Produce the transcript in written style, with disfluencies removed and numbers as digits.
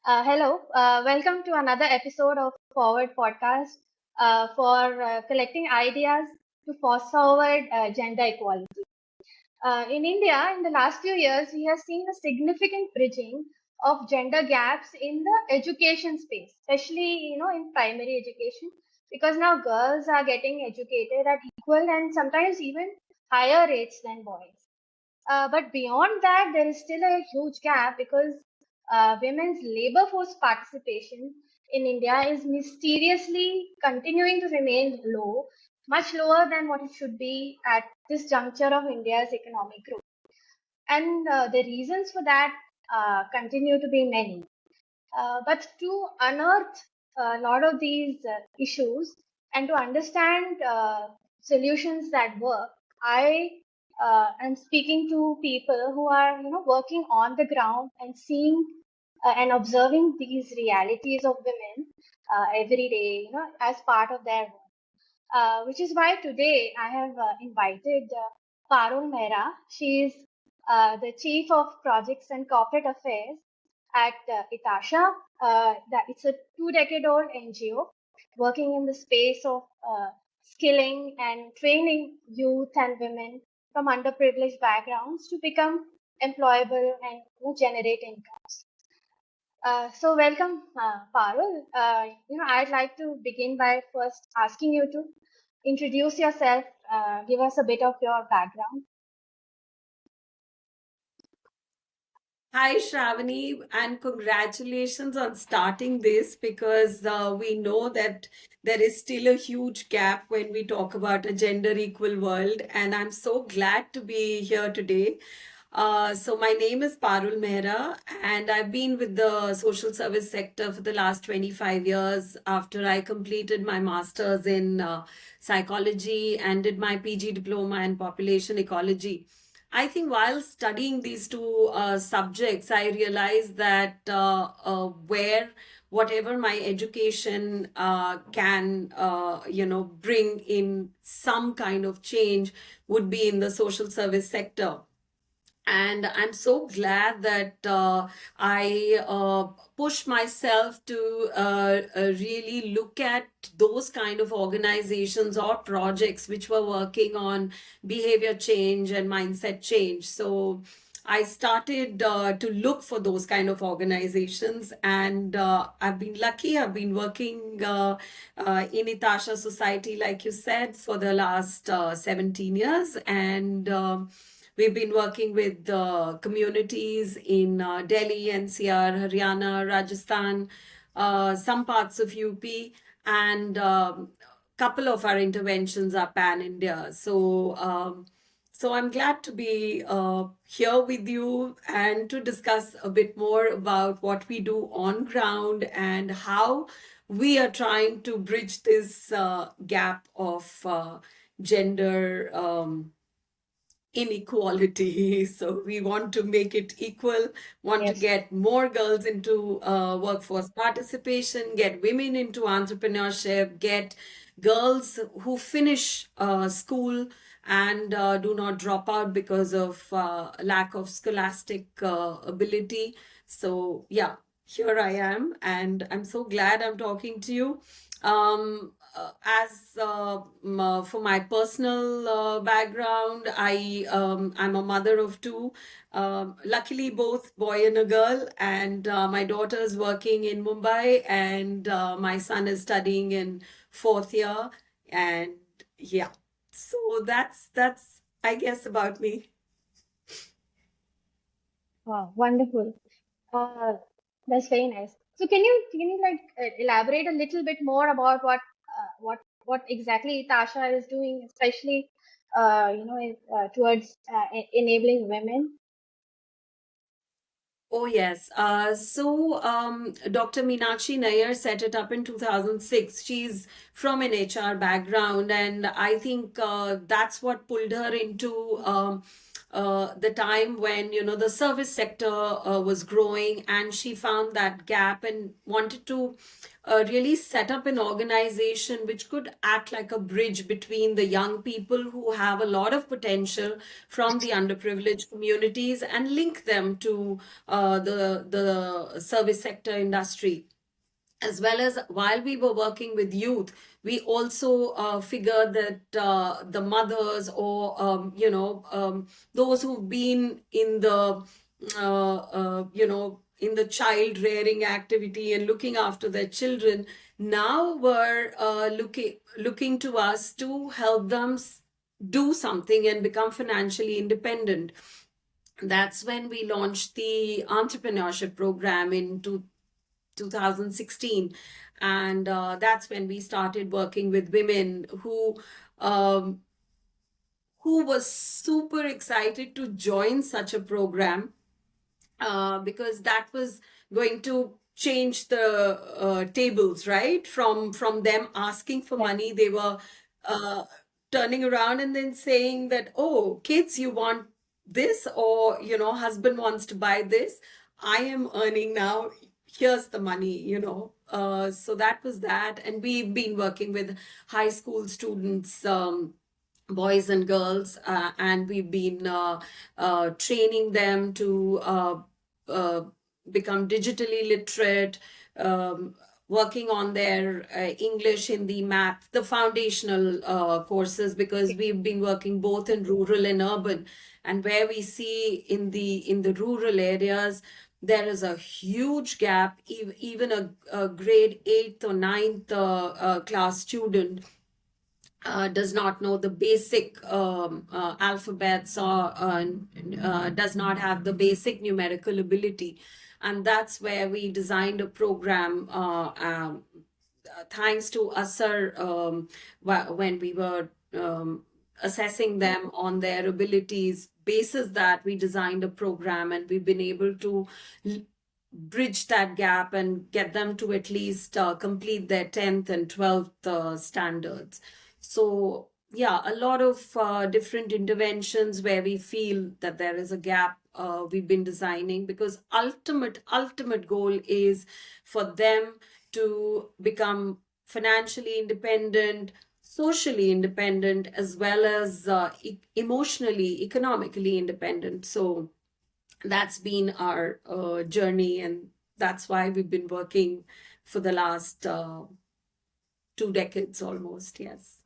Hello, welcome to another episode of Forward Podcast for collecting ideas to force forward gender equality. In India, in the last few years, we have seen a significant bridging of gender gaps in the education space, especially in primary education, because now girls are getting educated at equal and sometimes even higher rates than boys. But beyond that, there is still a huge gap because women's labor force participation in India is mysteriously continuing to remain low, much lower than what it should be at this juncture of India's economic growth. And the reasons for that continue to be many. But to unearth a lot of these issues and to understand solutions that work, I am speaking to people who are, working on the ground and seeing and observing these realities of women every day, as part of their work. Which is why today I have invited Parul Mehra. She is the Chief of Projects and Corporate Affairs at ETASHA. It's a 2-decade-old NGO working in the space of skilling and training youth and women from underprivileged backgrounds to become employable and generate incomes. So welcome, Parul. I'd like to begin by first asking you to introduce yourself, give us a bit of your background. Hi, Shravani, and congratulations on starting this because we know that there is still a huge gap when we talk about a gender equal world. And I'm so glad to be here today. So, my name is Parul Mehra, and I've been with the social service sector for the last 25 years after I completed my master's in psychology and did my PG diploma in population ecology. I think while studying these two subjects, I realized that where whatever my education can, bring in some kind of change would be in the social service sector. And I'm so glad that I push myself to really look at those kind of organizations or projects which were working on behavior change and mindset change. So I started to look for those kind of organizations, and I've been lucky. I've been working in ETASHA Society, like you said, for the last 17 years. And we've been working with communities in Delhi, NCR, Haryana, Rajasthan, some parts of UP, and couple of our interventions are pan India. So I'm glad to be here with you and to discuss a bit more about what we do on ground and how we are trying to bridge this gap of gender inequality. So we want to make it equal, want to Yes. get more girls into workforce participation, get women into entrepreneurship, get girls who finish school and do not drop out because of lack of scholastic ability. So yeah, here I am, and I'm so glad I'm talking to you. As for my personal background, I'm a mother of two. Luckily, both boy and a girl, and my daughter is working in Mumbai, and my son is studying in fourth year. And yeah, so that's I guess about me. Wow, wonderful. Uh, that's very nice. So can you like elaborate a little bit more about what exactly Tasha is doing, especially towards enabling women? Oh, yes. Dr. Meenakshi Nair set it up in 2006. She's from an HR background, and I think that's what pulled her into the time when, the service sector was growing, and she found that gap and wanted to really set up an organization which could act like a bridge between the young people who have a lot of potential from the underprivileged communities and link them to the service sector industry. As well as, while we were working with youth, we also figured that the mothers, or those who've been in the child rearing activity and looking after their children, now were looking to us to help them do something and become financially independent. That's when we launched the entrepreneurship program in 2016. And that's when we started working with women um, who was super excited to join such a program, because that was going to change the tables, right? From them asking for Yeah. money, they were uh, turning around and then saying that, oh, kids, you want this, or husband wants to buy this. I am earning now. Here's the money. So that was that, and we've been working with high school students. Boys and girls, and we've been training them to uh, become digitally literate, um, working on their English, Hindi, math, the foundational courses, because we've been working both in rural and urban. And where we see in the rural areas, there is a huge gap. Even a grade 8th or ninth class student does not know the basic alphabets, or does not have the basic numerical ability. And that's where we designed a program, thanks to ASAR, when we were assessing them on their abilities. Basis that, we designed a program, and we've been able to bridge that gap and get them to at least complete their 10th and 12th standards. So, yeah, a lot of different interventions where we feel that there is a gap, we've been designing, because ultimate goal is for them to become financially independent, socially independent, as well as emotionally, economically independent. So that's been our journey, and that's why we've been working for the last 2 decades almost. Yes.